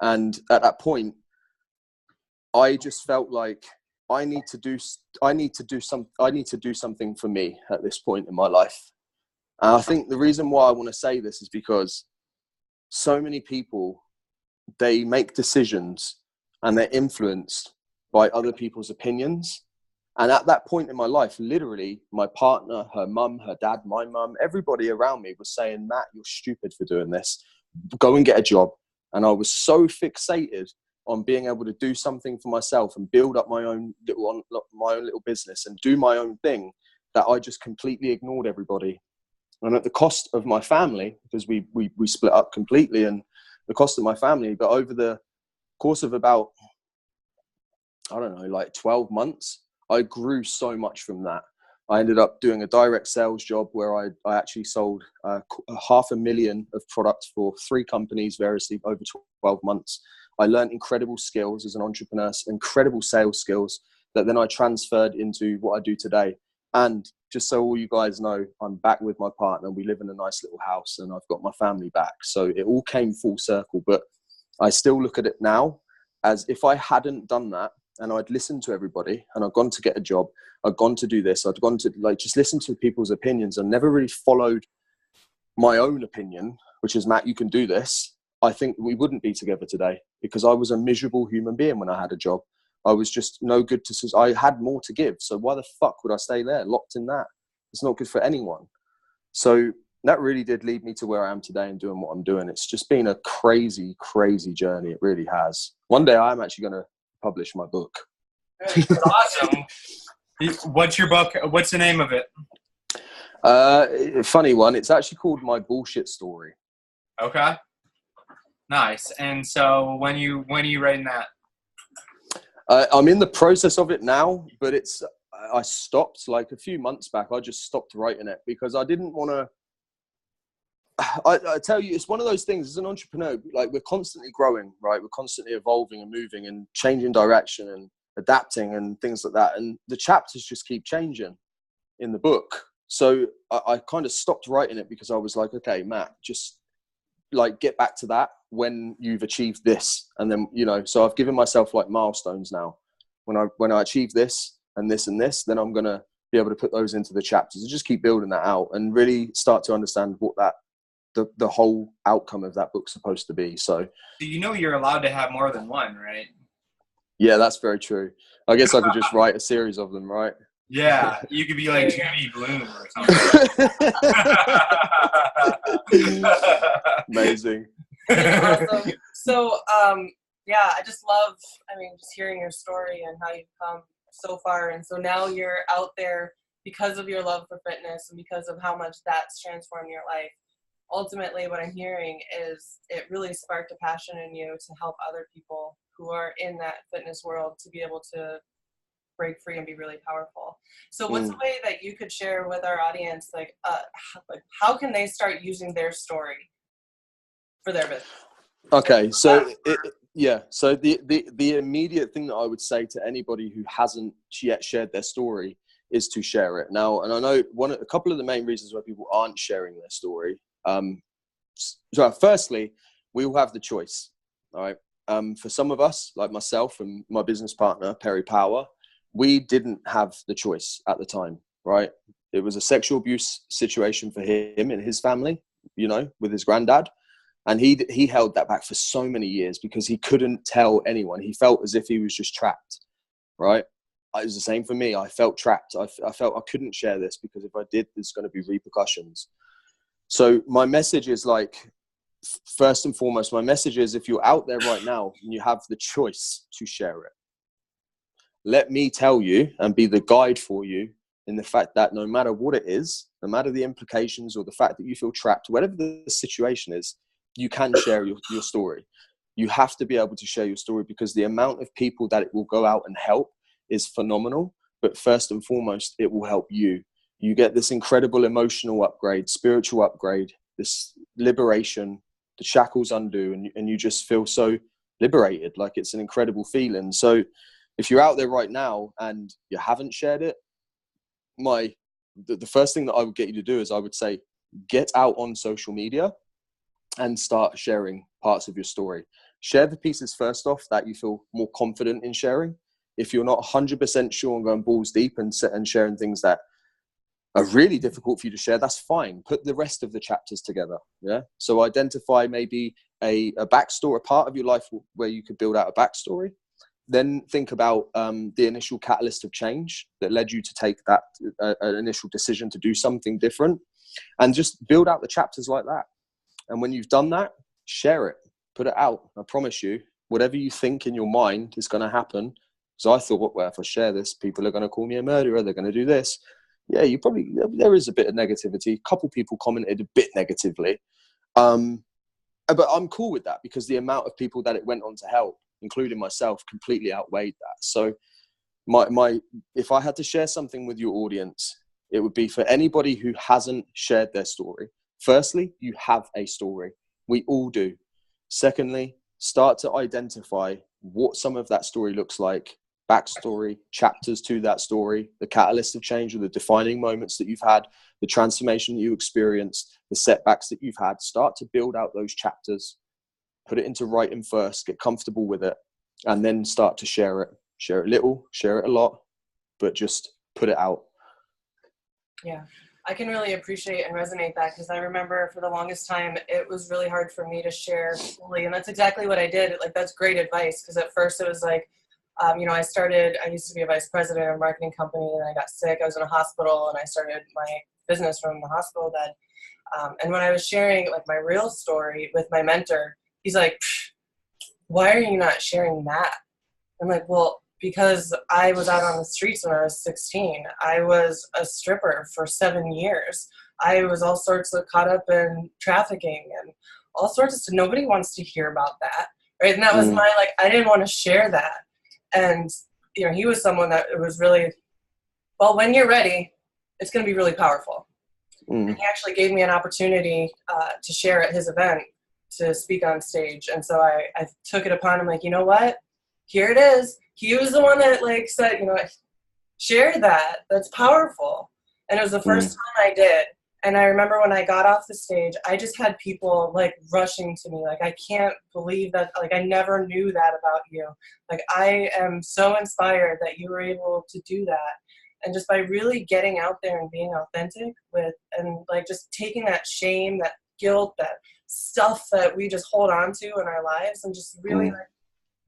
And at that point, I just felt like I need to do something for me at this point in my life. And I think the reason why I want to say this is because so many people, they make decisions and they're influenced by other people's opinions. And at that point in my life, literally, my partner, her mum, her dad, my mum, everybody around me was saying, Matt, you're stupid for doing this. Go and get a job. And I was so fixated on being able to do something for myself and build up my own little business and do my own thing, that I just completely ignored everybody. And at the cost of my family, because we split up completely, and the cost of my family, but over the course of about, I don't know, like 12 months, I grew so much from that. I ended up doing a direct sales job where I actually sold $500,000 of products for 3 companies variously over 12 months. I learned incredible skills as an entrepreneur, incredible sales skills that then I transferred into what I do today. And just so all you guys know, I'm back with my partner. We live in a nice little house and I've got my family back. So it all came full circle. But I still look at it now as if I hadn't done that and I'd listened to everybody and I'd gone to get a job, I'd gone to do this, I'd gone to just listen to people's opinions and never really followed my own opinion, which is, Matt, you can do this. I think we wouldn't be together today, because I was a miserable human being when I had a job. I was just no good to, I had more to give. So why the fuck would I stay there locked in that? It's not good for anyone. So that really did lead me to where I am today and doing what I'm doing. It's just been a crazy, crazy journey. It really has. One day I'm actually going to publish my book. Awesome. What's your book? What's the name of it? Funny one. It's actually called My Bullshit Story. Okay. Nice. And so when are you writing that? I'm in the process of it now, but I stopped like a few months back. I just stopped writing it because I didn't want to. I tell you, it's one of those things as an entrepreneur, like, we're constantly growing, right? We're constantly evolving and moving and changing direction and adapting and things like that. And the chapters just keep changing in the book. So I kind of stopped writing it because I was like, okay, Matt, just like get back to that when you've achieved this. And then, so I've given myself like milestones now. When I achieve this and this and this, then I'm going to be able to put those into the chapters and just keep building that out and really start to understand what the whole outcome of that book's supposed to be. So you're allowed to have more than one, right? Yeah, that's very true. I guess I could just write a series of them, right? Yeah, you could be like Judy Bloom or something. Amazing. Awesome. So, yeah, I just love, just hearing your story and how you've come so far. And so now you're out there because of your love for fitness and because of how much that's transformed your life. Ultimately, what I'm hearing is it really sparked a passion in you to help other people who are in that fitness world to be able to break free and be really powerful. So what's a way that you could share with our audience, like how can they start using their story for their business? Okay, so so the immediate thing that I would say to anybody who hasn't yet shared their story is to share it now. And I know a couple of the main reasons why people aren't sharing their story. So firstly, we all have the choice. All right. For some of us, like myself and my business partner, Perry Power, we didn't have the choice at the time, right? It was a sexual abuse situation for him and his family, you know, with his granddad. And he held that back for so many years because he couldn't tell anyone. He felt as if he was just trapped, right? It was the same for me. I felt trapped. I felt I couldn't share this because if I did, there's going to be repercussions. So my message is like, first and foremost, my message is if you're out there right now and you have the choice to share it, let me tell you and be the guide for you in the fact that no matter what it is, no matter the implications or the fact that you feel trapped, whatever the situation is, you can share your story. You have to be able to share your story because the amount of people that it will go out and help is phenomenal. But first and foremost, it will help you. You get this incredible emotional upgrade, spiritual upgrade, this liberation, the shackles undo, and you just feel so liberated. Like it's an incredible feeling. So if you're out there right now and you haven't shared it, the first thing that I would get you to do is I would say, get out on social media and start sharing parts of your story. Share the pieces first off that you feel more confident in sharing. If you're not 100% sure on going balls deep and sharing things that are really difficult for you to share, that's fine. Put the rest of the chapters together. Yeah. So identify maybe a backstory, a part of your life where you could build out a backstory. Then think about the initial catalyst of change that led you to take that an initial decision to do something different, and just build out the chapters like that. And when you've done that, share it, put it out. I promise you, whatever you think in your mind is going to happen. So I thought, well, if I share this, people are going to call me a murderer. They're going to do this. Yeah, there is a bit of negativity. A couple people commented a bit negatively. But I'm cool with that because the amount of people that it went on to help, including myself, completely outweighed that. So if I had to share something with your audience, it would be for anybody who hasn't shared their story. Firstly, you have a story. We all do. Secondly, start to identify what some of that story looks like, backstory, chapters to that story, the catalyst of change or the defining moments that you've had, the transformation that you experienced, the setbacks that you've had. Start to build out those chapters, put it into writing first, get comfortable with it, and then start to share it. Share it little, share it a lot, but just put it out. Yeah, I can really appreciate and resonate that because I remember for the longest time, it was really hard for me to share fully. And that's exactly what I did. Like, that's great advice because at first it was like, I used to be a vice president of a marketing company and I got sick. I was in a hospital and I started my business from the hospital bed. And when I was sharing like my real story with my mentor, he's like, why are you not sharing that? I'm like, well, because I was out on the streets when I was 16. I was a stripper for 7 years. I was all sorts of caught up in trafficking and all sorts of stuff. Nobody wants to hear about that, right? And that was I didn't want to share that. And, he was someone that it was really, well, when you're ready, it's going to be really powerful. And he actually gave me an opportunity to share at his event, to speak on stage. And so I took it upon him, like, you know what? Here it is. He was the one that said, share that. That's powerful. And it was the first time I did. And I remember when I got off the stage, I just had people rushing to me. I can't believe that. I never knew that about you. I am so inspired that you were able to do that. And just by really getting out there and being authentic just taking that shame, that guilt, that stuff that we just hold on to in our lives and just really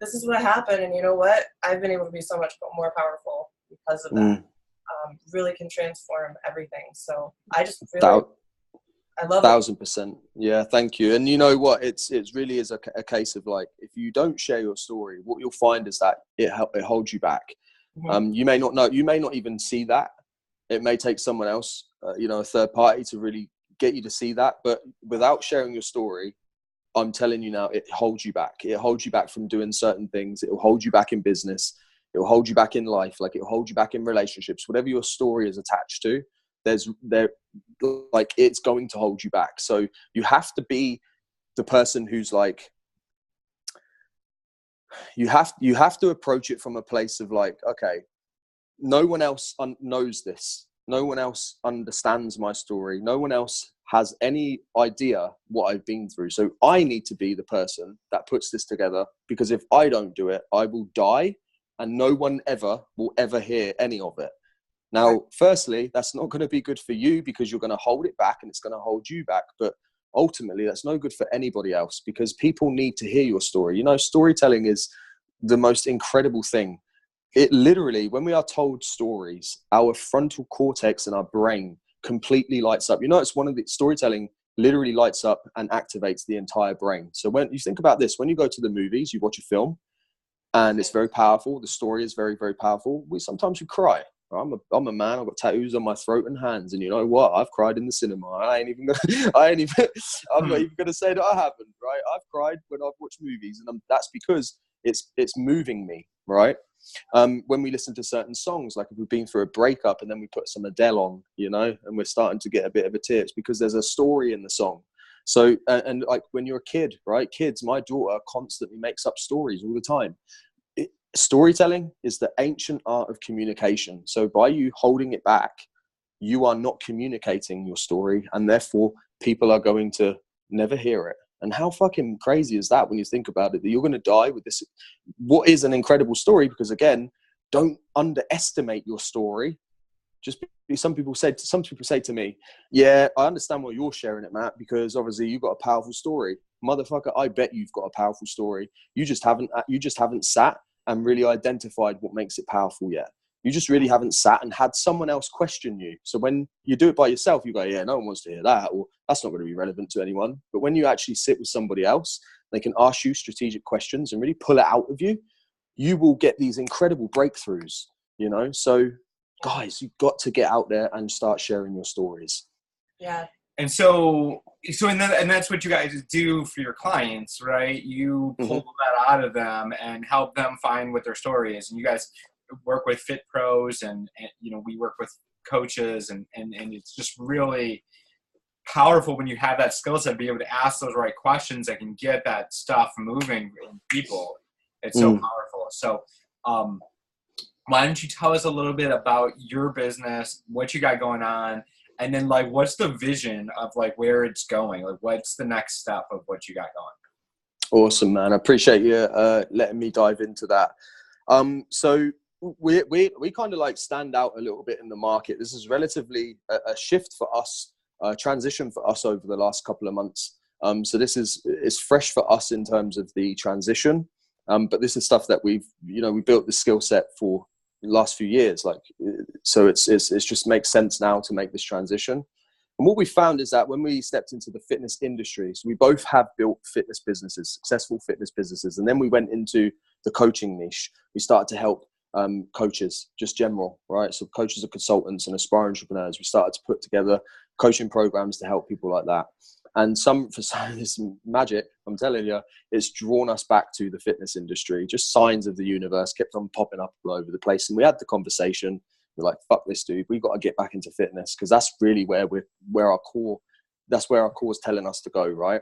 this is what happened. And you know what? I've been able to be so much more powerful because of that. Really can transform everything. So I just really, I love 1,000%. Yeah, thank you. And you know what? It's really is a case of if you don't share your story, what you'll find is that it holds you back. You may not know, you may not even see that. It may take someone else, a third party to really get you to see that. But without sharing your story, I'm telling you now, it holds you back. It holds you back from doing certain things. It will hold you back in business. It'll hold you back in life. Like, it'll hold you back in relationships. Whatever your story is attached to, like, it's going to hold you back. So you have to be the person who's like, you have to approach it from a place of like, okay, no one else knows this. No one else understands my story. No one else has any idea what I've been through. So I need to be the person that puts this together, because if I don't do it, I will die and no one will ever hear any of it. Now, firstly, that's not going to be good for you, because you're going to hold it back and it's going to hold you back. But ultimately, that's no good for anybody else, because people need to hear your story. You know, storytelling is the most incredible thing. It literally, when we are told stories, our frontal cortex in our brain completely lights up. You know, it's one of the storytelling literally lights up and activates the entire brain. So when you think about this, when you go to the movies, you watch a film and it's very powerful. The story is very, very powerful. Sometimes we cry. I'm a man. I've got tattoos on my throat and hands, and you know what? I've cried in the cinema. I'm not even gonna say that I haven't. Right? I've cried when I've watched movies, and that's because it's moving me. Right? When we listen to certain songs, like if we've been through a breakup and then we put some Adele on, you know, and we're starting to get a bit of a tear, it's because there's a story in the song. So, and like when you're a kid, right? Kids, my daughter constantly makes up stories all the time. Storytelling is the ancient art of communication. So by you holding it back, you are not communicating your story, and therefore people are going to never hear it. And how fucking crazy is that when you think about it, that you're going to die with this, what is an incredible story? Because again, don't underestimate your story. Just some people say to me, yeah, I understand why you're sharing it, Matt, because obviously you've got a powerful story. Motherfucker, I bet you've got a powerful story. You just haven't sat and really identified what makes it powerful yet. You just really haven't sat and had someone else question you. So when you do it by yourself, you go, yeah, no one wants to hear that, or that's not going to be relevant to anyone. But when you actually sit with somebody else, they can ask you strategic questions and really pull it out of you, you will get these incredible breakthroughs, you know? So guys, you've got to get out there and start sharing your stories. Yeah. And and that's what you guys do for your clients, right? You pull that out of them and help them find what their story is. And you guys work with fit pros and you know, we work with coaches and it's just really powerful when you have that skill set, be able to ask those right questions that can get that stuff moving in people. It's so powerful. So, why don't you tell us a little bit about your business, what you got going on, and then like, what's the vision of like where it's going? Like, what's the next step of what you got going? Awesome, man. I appreciate you letting me dive into that. So we kind of like stand out a little bit in the market. This is relatively a shift for us, a transition for us over the last couple of months. So it's fresh for us in terms of the transition. But this is stuff that we built the skill set for the last few years. Like, so it's just makes sense now to make this transition. And what we found is that when we stepped into the fitness industry, so we both have built fitness businesses, successful fitness businesses. And then we went into the coaching niche. We started to help coaches, just general, right? So coaches and consultants and aspiring entrepreneurs. We started to put together coaching programs to help people like that. And for some this magic, I'm telling you, it's drawn us back to the fitness industry. Just signs of the universe kept on popping up all over the place. And we had the conversation. We're like, fuck this, dude. We've got to get back into fitness, because that's really where our core is telling us to go, right?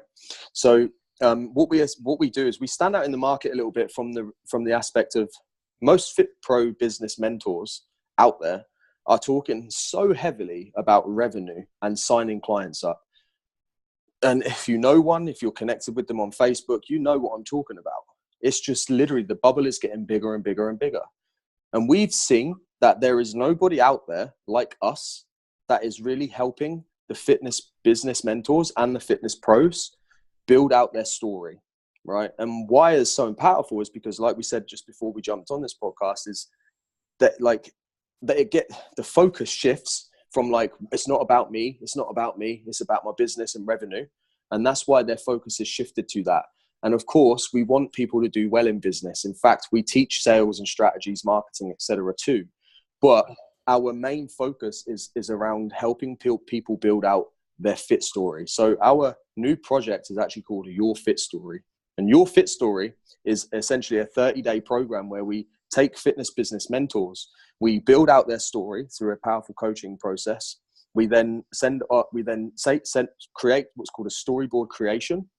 So what we do is we stand out in the market a little bit from the aspect of most Fit Pro business mentors out there are talking so heavily about revenue and signing clients up. And if you know one, if you're connected with them on Facebook, you know what I'm talking about. It's just literally the bubble is getting bigger and bigger and bigger. And we've seen that there is nobody out there like us that is really helping the fitness business mentors and the fitness pros build out their story, right? And why it's so powerful is because, like we said just before we jumped on this podcast, is that the focus shifts from like, it's not about me, it's about my business and revenue. And that's why their focus is shifted to that. And of course, we want people to do well in business. In fact, we teach sales and strategies, marketing, etc. too. But our main focus is around helping people build out their fit story. So our new project is actually called Your Fit Story. And Your Fit Story is essentially a 30-day program where we take fitness business mentors. We build out their story through a powerful coaching process. We then create what's called a storyboard creation,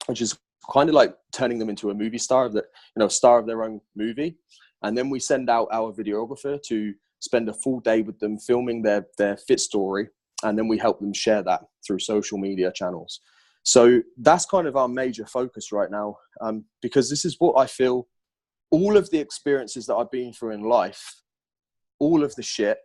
which is kind of like turning them into a movie star star of their own movie. And then we send out our videographer to spend a full day with them filming their fit story. And then we help them share that through social media channels. So that's kind of our major focus right now, because this is what I feel, all of the experiences that I've been through in life, all of the shit,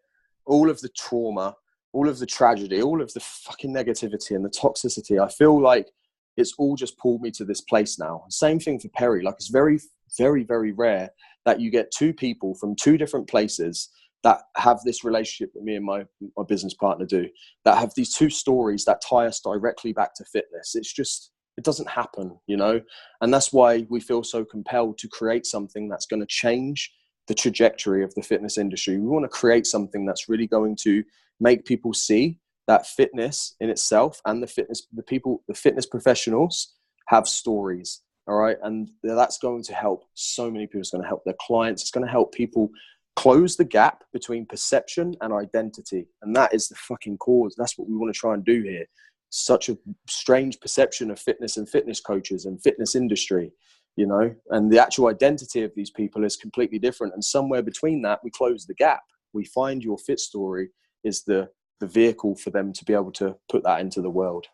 all of the trauma, all of the tragedy, all of the fucking negativity and the toxicity, I feel like it's all just pulled me to this place now. Same thing for Perry. Like, it's very, very, very rare that you get two people from two different places that have this relationship that me and my business partner do, that have these two stories that tie us directly back to fitness. It's just, it doesn't happen, and that's why we feel so compelled to create something that's going to change the trajectory of the fitness industry. We want to create something that's really going to make people see that fitness in itself and the fitness professionals have stories. All right. And that's going to help so many people. It's going to help their clients. It's going to help people close the gap between perception and identity. And that is the fucking cause. That's what we want to try and do here. Such a strange perception of fitness and fitness coaches and fitness industry, and the actual identity of these people is completely different. And somewhere between that, we close the gap. We find your fit story is the vehicle for them to be able to put that into the world.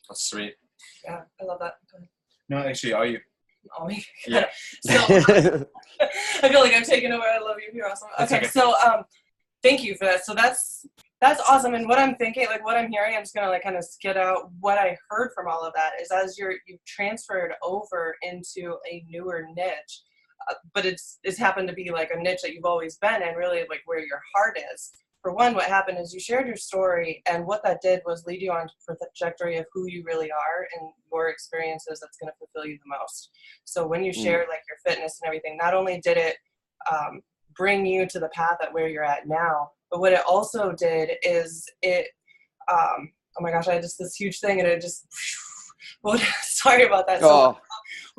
That's sweet. Yeah, I love that. No, actually, are you? Oh, yeah. So I feel like I'm taking over. I love you. You're awesome. Okay. So thank you for that. So that's awesome. And what I'm thinking, like what I'm hearing, I'm just gonna like kind of skid out what I heard from all of that is as you've transferred over into a newer niche, but it's happened to be like a niche that you've always been in, really like where your heart is. For one, what happened is you shared your story, and what that did was lead you on for the trajectory of who you really are and your experiences that's going to fulfill you the most. So when you shared like your fitness and everything, not only did it bring you to the path at where you're at now, but what it also did is it, oh my gosh, I had just this huge thing and it just, sorry about that. So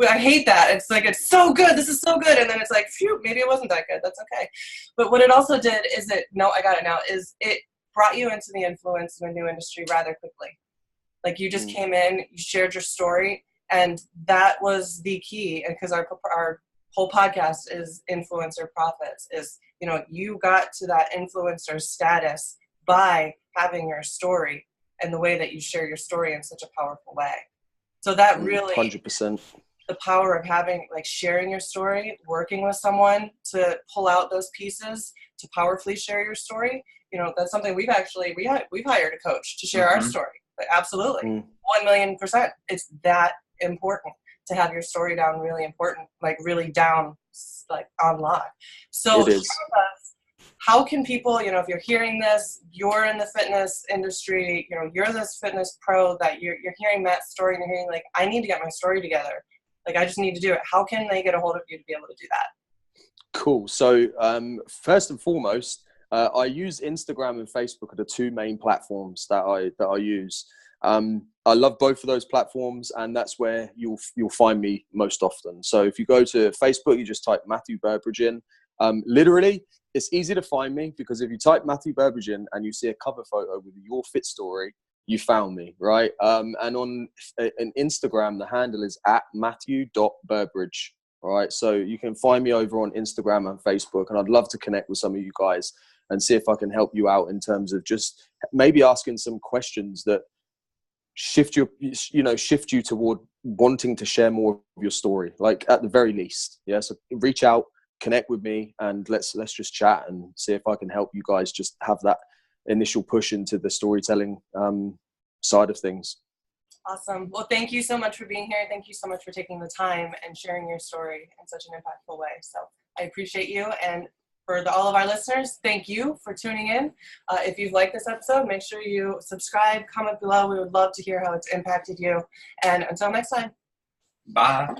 I hate that. It's like, it's so good. This is so good. And then it's like, phew, maybe it wasn't that good. That's okay. But what it also did is I got it now, is it brought you into the influence in a new industry rather quickly. Like you just came in, you shared your story, and that was the key. And because our whole podcast is influencer profits, is, you got to that influencer status by having your story and the way that you share your story in such a powerful way. So that really 100%. The power of having, like, sharing your story, working with someone to pull out those pieces to powerfully share your story. That's something we've hired a coach to share our story. But absolutely. 1,000,000%. It's that important to have your story down, really important, like really down, like on lock. So it is. How can people, if you're hearing this, you're in the fitness industry, you're this fitness pro that you're hearing Matt's story and you're hearing like, I need to get my story together. Like, I just need to do it. How can they get a hold of you to be able to do that? Cool. So first and foremost, I use Instagram and Facebook are the two main platforms that I use. I love both of those platforms, and that's where you'll find me most often. So if you go to Facebook, you just type Matthew Burbridge in. Literally, it's easy to find me because if you type Matthew Burbridge in and you see a cover photo with your fit story, you found me, right? And on Instagram, the handle is @matthew.burbridge. All right. So you can find me over on Instagram and Facebook, and I'd love to connect with some of you guys and see if I can help you out in terms of just maybe asking some questions that shift you toward wanting to share more of your story, like at the very least. Yeah. So reach out, connect with me, and let's just chat and see if I can help you guys just have that initial push into the storytelling side of things. Awesome. Well, thank you so much for being here. Thank you so much for taking the time and sharing your story in such an impactful way. So I appreciate you. And for all of our listeners, thank you for tuning in. If you've liked this episode, make sure you subscribe, comment below. We would love to hear how it's impacted you. And until next time. Bye.